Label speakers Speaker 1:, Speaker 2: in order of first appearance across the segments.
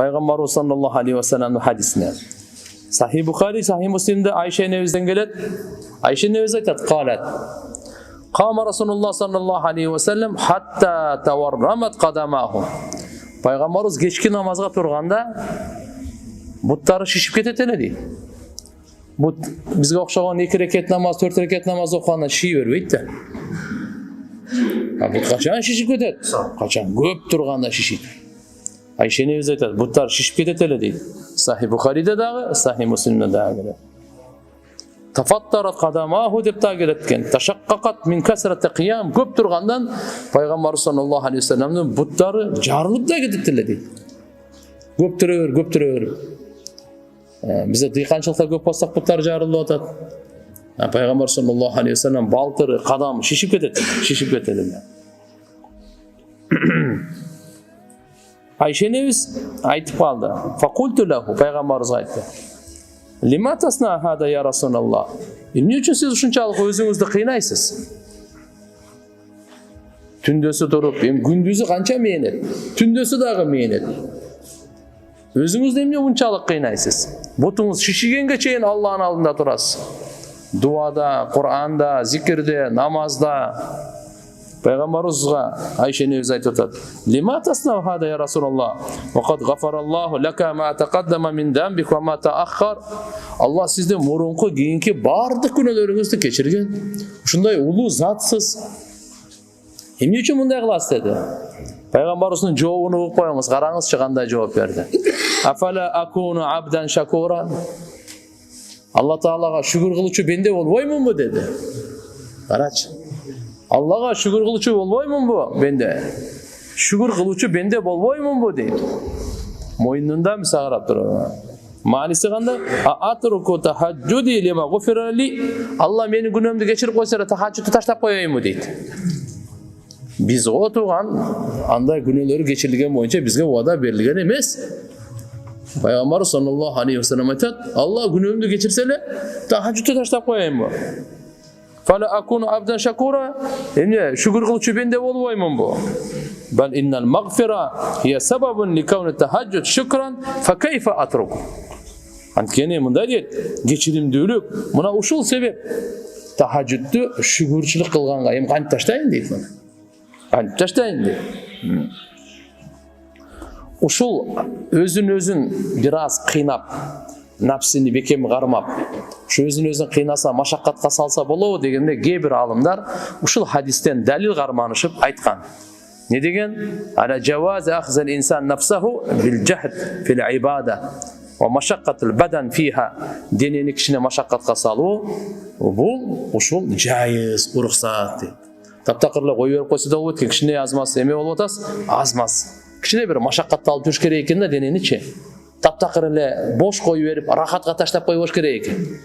Speaker 1: Пайғамбарымыз саллаллаху алейхи ва салламның хадисіне. Сахи Бухари, Сахи Муслимде Айша энебизден келет. Айша энебиз айтат, қалат: Қама Расулуллах саллаллаху алейхи ва саллам хатта таваррамат қадамаху. Пайғамбарымыз кешкі намазға тұрғанда бұттары шешіп кететені дейді. Бұт бізге оқшаған 2 рекет намаз, 4 рекет намаз оқығанда ши бербейді. Бұт қашан шешіп кетеді? Қашан көп тұрғанда шешеді. Айша энебиз айтады, бұттар шешіп кететені дейді. Сахи Бухариде дағы, Сахи Муслимде дағы келеді. Тафаттарат қадамаху деп та келеткен. Ташаққақат мин касрати қиям, көп тұрғандан пайғамбар саллаллаху алейхи ва салламның бұттары жарылып да кететелі дейді. Көп түрер. Бізде диқаншылықта көп болсақ бұттар жарылып жатады. Пайғамбар саллаллаху алейхи ва саллам балтыры, қадамы шешіп кетеді. Айша энебиз айтып қалды. Фақулту лаху, пайғамбарымызға айтты: Лима тасна хада я Расулаллах. Не үшін сіз ушунчалык өзіңізді қинайсыз? Түндесі тұрып, күндүзі қанша мейнет, түндесі дағы мейнет. Өзіңізді эмне ушунчалык қинайсыз? Бутуңуз шишигенге чейин Аллахтын алдында турасыз. Дуада, Кур'анда, зикирде, намазда. Пайғамбарымызға Айша энебиз айтып атат: Лима тасна хада я Расулаллах. Вақад ғафараллаху лака ма тақаддама мин дамбик ва ма тааххар. Алла сіздің мұрынқы кейінгі бардық күнәлеріңізді кешірген. Ушундай улуу затсыз. Эмне үчүн мындай кыласыз деді. Пайғамбарымыздың жообун угуп коюңуз, караңызчы кандай жооп берди. Афала акуну абдан шакура. Алла Таалага шүгүр кылуучу бенде болбоймунбу деді. Карачы. Аллаға шүгір қылучу болбоймун бу бенде. Шүгір қылучу бенде болбоймун бу дейді. Мойнында мисағарап тұр. Маниси қандай? Атруку тахаджуди лима гуфира ли. Алла менің күнөмдү кечирип койсо тахаджудду таштап коёюмбу дейді. Биз отурган андай күнөөлөрү кечирилген боюнча бизге убада берилген эмес. Пайгамбар саллаллаху алейхи ва саллам айтат: Алла күнөмдү кечирсе эле тахаджудду таштап коёюмбу. Фала акуну абдан шакура. Эмне шүгүр кылчу бенде болбоймун бу. Бал иннал магфира хия сабабун ли кауни тахаджуд шукран фа кайфа атруку. Анткени мындай дейт, кечиримдүүлүк мына ушул себеп. Тахаджудду шүгүрчүлүк кылганга эми кантип таштайын дейт мына. Кантип таштайын дейт. Ушул өзүн бир аз кыйнап, напсини бекем кармап, ушу өзүн кыйнаса, машаккатка салса болобу дегенде кээ бир алымдар ушул хадистен далил карманышып айткан. Не деген? Ала жаваз ахзал инсан нафсаху бил жахд фил ибада ва машаккатул бадан фиха. Денени кичине машаккатка салуу бул ушул жайыз, уруксат дейт. Таптакыр эле кой берип койсо да болот, кичине азмас эме болуп атасыз, азмас. Кичине бир машаккатты алып жүрүш керек экен да дененичи. Таптакыр эле бош коюп берип, рахатка таштап койбош керек экен.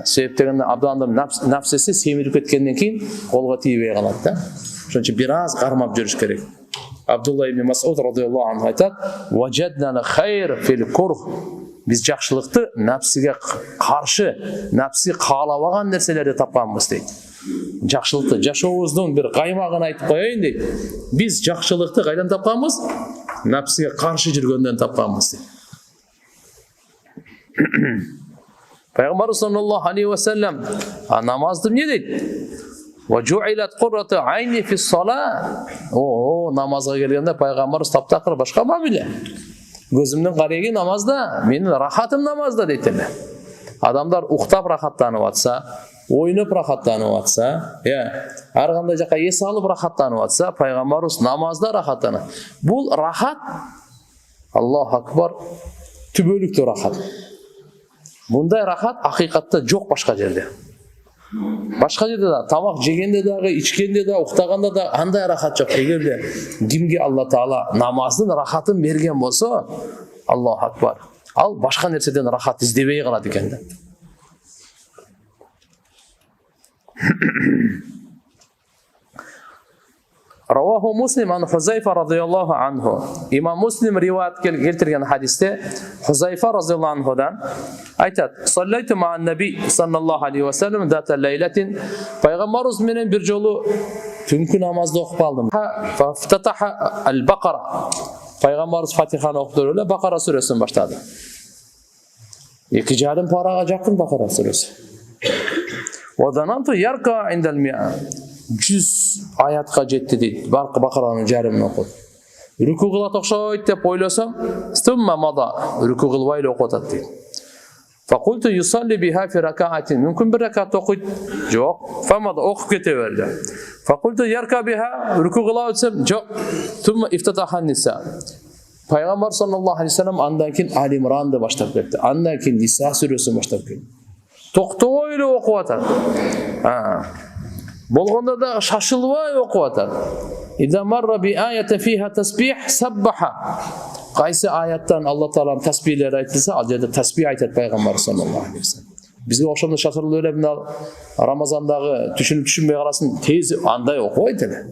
Speaker 1: Себеп дегенде абдандын нафсиси семирип кеткенден кийин колго тийбей калат да. Ошон үчүн бир аз кармап жүрүш керек. Абдулла ибн Мас'уд радыйаллаху анху айтат: "Ваджадна хайр фил курх." Биз жакшылыкты нафсиге каршы, нафси каалабаган нерселерди тапканбыз дейт. Жакшылыкты жашообуздун бир каймагын айтып коеюн дейт. Биз жакшылыкты кайдан тапканбыз? Нафсиге каршы жүргөндөн тапканбыз дейт. Пайгамбар саллаллаху алейхи ва саллам намазды эмне дейт? Ва жуилат куррату айни фис сала. Намазга келгенде пайгамбарыбыз таптакыр башка мамиле. Көзүмдүн кареги намазда, менин рахатым намазда дейт эле. Адамдар уктап рахаттанып атса, ойноп рахаттанып атса, ар кандай жака эс алып рахаттанып атса, пайгамбарыбыз намазда рахаттанат. Бул рахат, Аллаху акбар, түбөлүктүү рахат. Мындай рахат акыйкатта жок башка жерде. Башка жерде да тамак жегенде дагы, ичкенде да, уктаганда да андай рахат жок. Эгерде кимге Алла Таала намаздын рахатын берген болсо, Аллаху акбар, ал башка нерседен рахат издебей калат экен да. Раваху Муслим ан Хузайфа радıyallahu anhu. İmam Muslim rivayet keltirgen hadiste Huzayfa radıyallahu anhu'dan aytat: "Sallaytu ma'an Nabi sallallahu aleyhi ve sellem zata leyletin." Peygamberimiz menen bir jolu tünkü namazda okup aldım. Faftataha al-Baqara. Пайгамбарыбыз Фатиханы окуп эле Бакара сүрөсүн баштады. 2,5 парага жакын Бакара сүрөсү. Вадананту ярка индал миа. 100 аятка жетти дейт. Бакаранын жарымын окуду. Рүкү кылат окшойт деп ойлосом, стумма мада рүкү кылбай эле окуп атат дейт. Факульту юсалли биха фи ракаатин. Мүмкүн бир ракат окуйт. Жок. Фамада окуп кете берди. Факульту ярка биха рүкү кылат десем, жок. Тумма ифтатахан ниса. Пайгамбар саллаллаху алейхи вассалам андан кийин Али Имранды баштап кетти. Андан кийин Ниса сүрөсүн баштап кетти. Токтобой эле окуп атат. Болгондо да шашылбай окуп атат. Ида марра би аятин фиха тасбих саббаха. Кайсы аяттан Алла Тааланын тасбиhlери айтылса, ал жерде тасбих айтат пайгамбар саллаллаху алейхи вассалам. Бизге ошондо шашырылып эле мына Рамазандагы түшүнүп-түшүнбөй каласың, тез андай окубайт эле.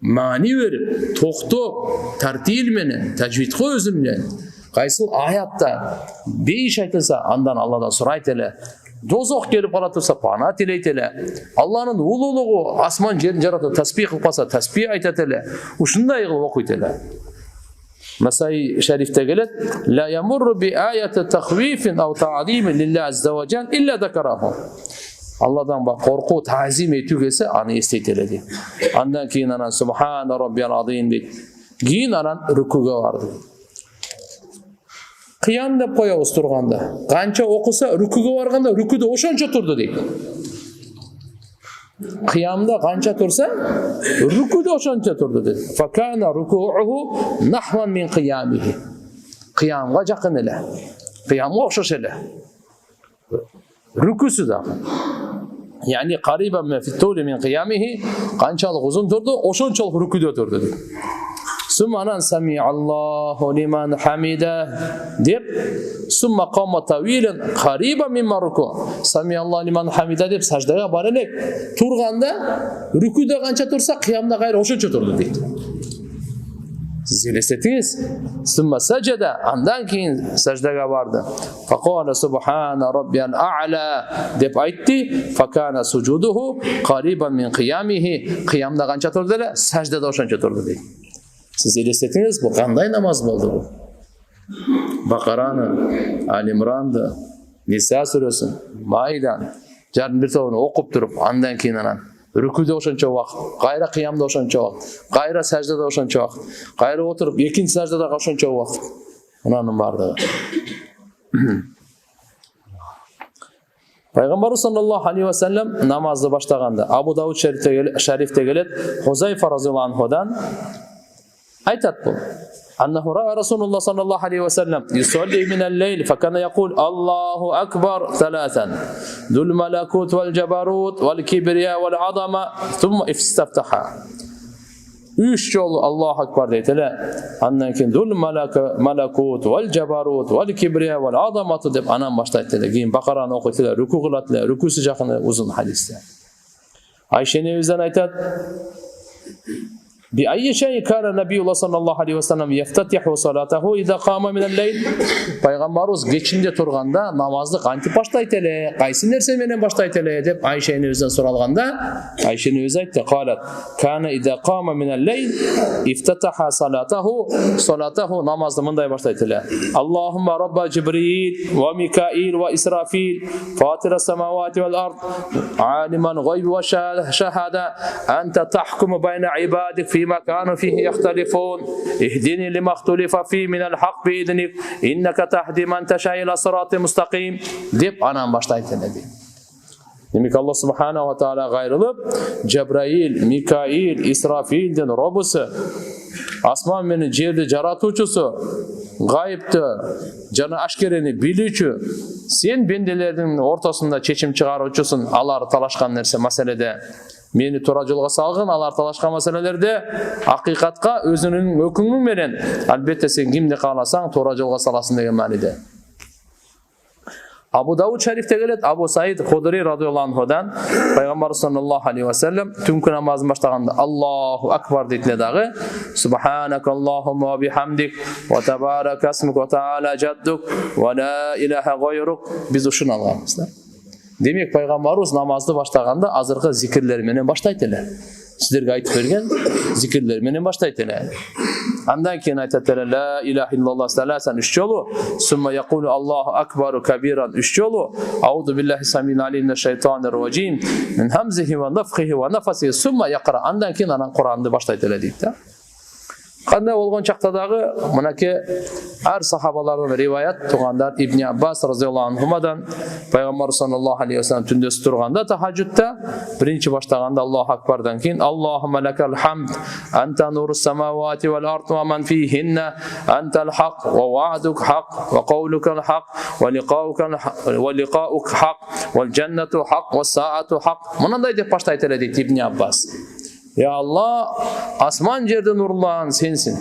Speaker 1: Мани берип, токтоп, тартил менен, тажвидко өзү менен кайсы аятта бейиш айтылса, андан Алладан сурайт эле. Дозок келип кала турса, пана тилейт эле. Алланын улуулугу асман жерин жаратып тасбих кылып калса, тасбих айтат эле. Ушундай кылып окуйт эле. Насаи шарифте келет: "Ла ямурру би аяти тахвифин ау та'зимин лиллахи азза ва жал илля закараху." Алладан ба коркуу, таазим этүү келсе, аны эстейт эле дейт. Андан кийин анан субхана роббиял азим дейт. Кийин анан рүкүгө барды. Кыям деп коебуз турганда, канча окуса рүкүгө барганда рүкүдө ошончо турду дейт. Кыямда канча турса, рүкүдө ошончо турду дейт. Факана рукууху нахван мин кыямихи. Кыямга жакын эле. Кыямга окшош эле. Рүкүсү да. Yani qariban min fit-tuli min qiyamihi, qanchalik uzun turdi, o'shonchalik rukuda turdi deydi. Summa anan sami'allohu liman hamida deb, summa qama tawilan qariban mimma ruku. Sami'allohu liman hamida deb sajdaga boralik. Turganda rukuda qancha tursa, qiyamda g'ayri o'shoncha turdi deydi. Siz elestetiniz. Summa sajada, andan keyin sajdaga bordi. Faqala subhana robbiyal a'la deb aytdi. Fakana sujuduhu qariban min qiyamihi. Qiyamda qancha turdilar? Sajdada o'shancha turdi deydi. Siz elestetiniz, bu qanday namoz bo'ldi bu? Baqarani, Ali Imranni, Nisa surasini, Maidan jarni bir tovini o'qib turib, andan keyin anan rükuda o'shancha vaqt, qayra qiyamda o'shancha vaqt, qayra sajdada o'shancha vaqt, qayra o'tirib ikkinchi sajdada o'shancha vaqt. Unaning bardi. Payg'ambar sallallohu alayhi vasallam namozni boshlaganda Abu Davud sharifda keladi, Huzayfa roziyallohu anhudan aytadi bu. أنه رأى رسول الله صلى الله عليه وسلم يصلي من الليل فكان يقول الله أكبر ثلاثا ذو الملكوت والجبروت والكبرياء والعظمة ثم استفتح. Üç yol Allahu Ekber deydiler. Andan keyin Zul Malakut vel Cebarut vel Kibriya vel Azamat deb anan başlaydilar. Keyin Bakarani o'qiydilar, ruku qiladilar. Rukusi jaqini uzun hadisda. Ayşe nevizdan aytadi: بأي شيء كان النبي صلى الله عليه وسلم يفتتح صلاته إذا قام من الليل. Peygamberimiz geçinde turganda namazı qanti başlayt ele, qaysi nerse menen başlayt ele deb Ayşe'nin özünden soralganda, Ayşe'nin özü aytdı: "Qalat kana iza qama min al-layl iftataha salatahu namazı mınday başlayt ele. Allahumma rabba Cibril ve Mikail ve İsrafil, fatir as-samawati vel ard, aliman gayb ve şahada, ente tahkumu bayna ibadik فيما كانوا فيه يختلفون اهدني لما اختلف فيه من الحق بإذنك إنك تهدي من تشاء إلى صراط مستقيم deb anan başlayt dedi. Demek Allah Subhanahu wa Taala gayrılıp Cebrail, Mikail, İsrafil'den robusu, asman meni жерди жаратуучусу, gayipti, jana aşkereni bilүүчү, sen bendelerдің ортосунда чечим чыгаруучусун, алар талашкан нерсе маселеде meni to'ra yo'lga salg'in, alar talashgan masalalarda haqiqatga o'zining hukmi bilan albatta sen kimni qalasang to'ra yo'lga salasin degan ma'noda. Abu Davud sharifda keladi, Abu Said Xudri radhiyallohu anhudan Payg'ambar sallallohu alayhi vasallam tungi namozni boshlaganda Allohu akbar deydilar. Subhanakallohumma va bihamdik va tabaraka ismuk va ta'ala jadduk va la ilaha g'ayruk. Biz shuni olganmizlar. Demek Peygamberimiz namazda başlaganda azırkı zikirleri menen başlayt ele. Sizlerge aytып берген zikirleri menen başlayt ele. Andan keyin aytат эле la ilaha illallah salasan 3 жолу, summa yaqulu Allahu akbaru kabiran 3 жолу, auzu billahi samil alim minash-shaytonir rajim min hamzihi wa nafthihi wa nafasihi summa yaqra. Andan keyin анан Куранды баштайт эле дейт да. Кандай болгон чакта дагы мынакей ар сахабалардан риваят тугандар Ибн Аббас разияллаху анхумадан пайгамбар саллаллаху алейхи вассалам түндөсү турганда тахаджудта биринчи баштаганда Аллаху акбардан кийин Аллахумма лакал хамд анта нурус самавати вал ард ва ман фихинна антал хак ва ва'дук хак ва каулукал хак ва лиқаук хак вал джаннату хак ва саату хак. Мындай деп баштайт эле дейт Ибн Аббас. Ya Allah, asman жерде нурлан сенсин.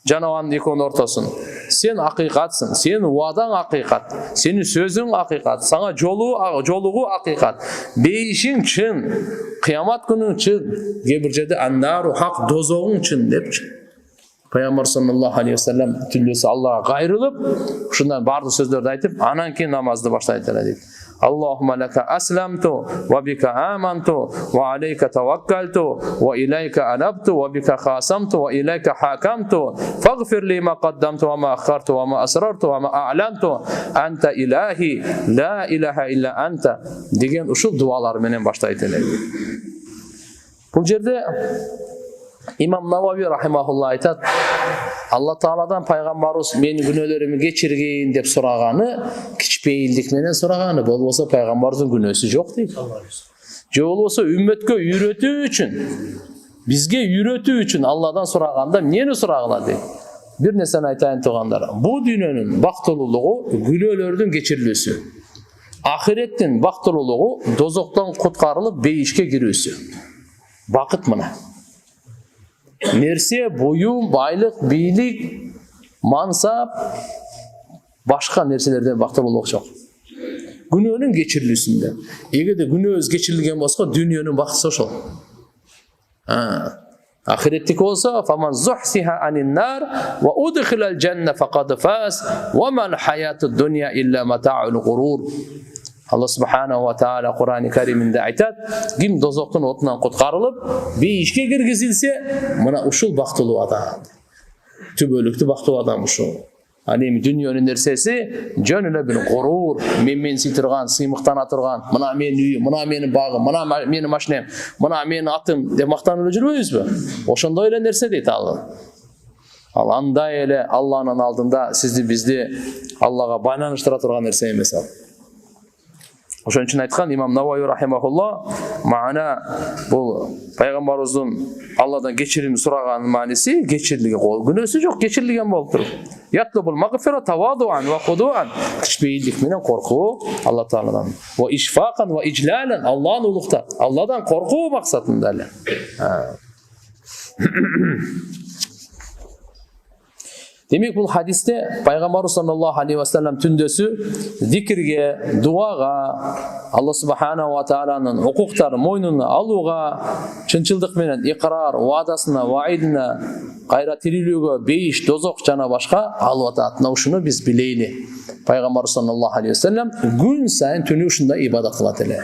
Speaker 1: Жанабанын экөөнүн ортосун. Сен акыйкатсың, сенин уадаң акыйкат, сенин сөзүң акыйкат, сага жолугу акыйкат, бейишиң чын, кыямат күнү чын, кээ бир жерде аннару хак, дозогуң чын депчи. Пайгамбар саллаллаху алейхи вассалам түндөсү Аллага кайрылып, ушундан бардык сөздөрдү айтып, анан кийин намазды баштайт эле дейт. Allahumma laka aslamtu wa bika amantu wa alayka tawakkaltu wa ilayka anabtu wa bika khasamtu wa ilayka hakamtu faghfir li ma qaddamtu wa ma akhartu wa ma asrartu wa ma a'lantu anta ilahi la ilaha illa anta деген ушул дуалар менен баштайт эле. Бул жерде İmam Navavi rahimahullah aytat, Allah Taala'dan Peygamberimiz meni günölerimi geçirgin dep soragаны kичпейилдик менен soragаны, bolbosa Peygamberimizin günösü жок дейт. Же болбосо ümmetke үйрөтүү үчүн, бизге үйрөтүү үчүн Allah'dan soraganda эмнени soragыла дейт. Bir нерсени айтайын тугандар. Bu dünyanın bактылуулугу günölөрдүн geçirilүүsü. Ahirеттин bактылуулугу dozoktan куткарылып бейишке кирүүsü. Бакыт мына. Nerse, boyum, baylık, biyilik, mansap, başka nerselerden baktırılmak çok. Günöөнүн geçirilүүsünde. Egerde günөөz geçirilgen bolsa dünyanın baktısı şol. Ahiretlik olsa faman zuhsiha anin nar ve udkhilal cenne faqad faz ve mal hayatud dunya illa mata'ul gurur. Allah subhanahu wa ta'ala Kur'an-ı Kerim'inde aytat, kim dozokun otundan kutkarılıp bir işe girgizilse, buna uşul baktulu adam. Tübölüktü baktulu adam uşul. Hani dünyanın nersesi, jönüle bir gurur, men sitirgan, sıymıktan atırgan, buna men üyüm, buna menin bağım, buna menin maşinem, buna menin atım, demaktan öyle жүрбөйбүз mü? Oşanda öyle nerse deydi Allah. Anda öyle Allah'ın aldığında sizi bizdi Allah'a baynanıştıra turgan nerse emес al. Ошон үчүн айткан имам Навави рахимахуллах маана бул пайгамбарыбыздын Алладан кечирим сураганын мааниси кечирилген кол күнөөсү жок, кечирилген болуп туруп. Ятлубул магфира тавадуан ва худуан, кичпейилдик менен коркуу Алла Тааладан. Ва ишфакан ва ижлалан, Аллахны улуктап, Алладан коркуу максатында эле. Demek bu hadiste Peygamber sallallahu aleyhi ve sellem tündösü zikirge, duaga, Allah subhanahu wa ta'ala'nın hukukları moynuna aluga, çınçıldık menen ikrar, vaadasına, vaidine, gayratililiğe, beyiş, dozok cana başka alvatatına uşunu biz bileyli. Peygamber sallallahu aleyhi ve sellem gün sayın tünü uşunda ibadet kılat ele.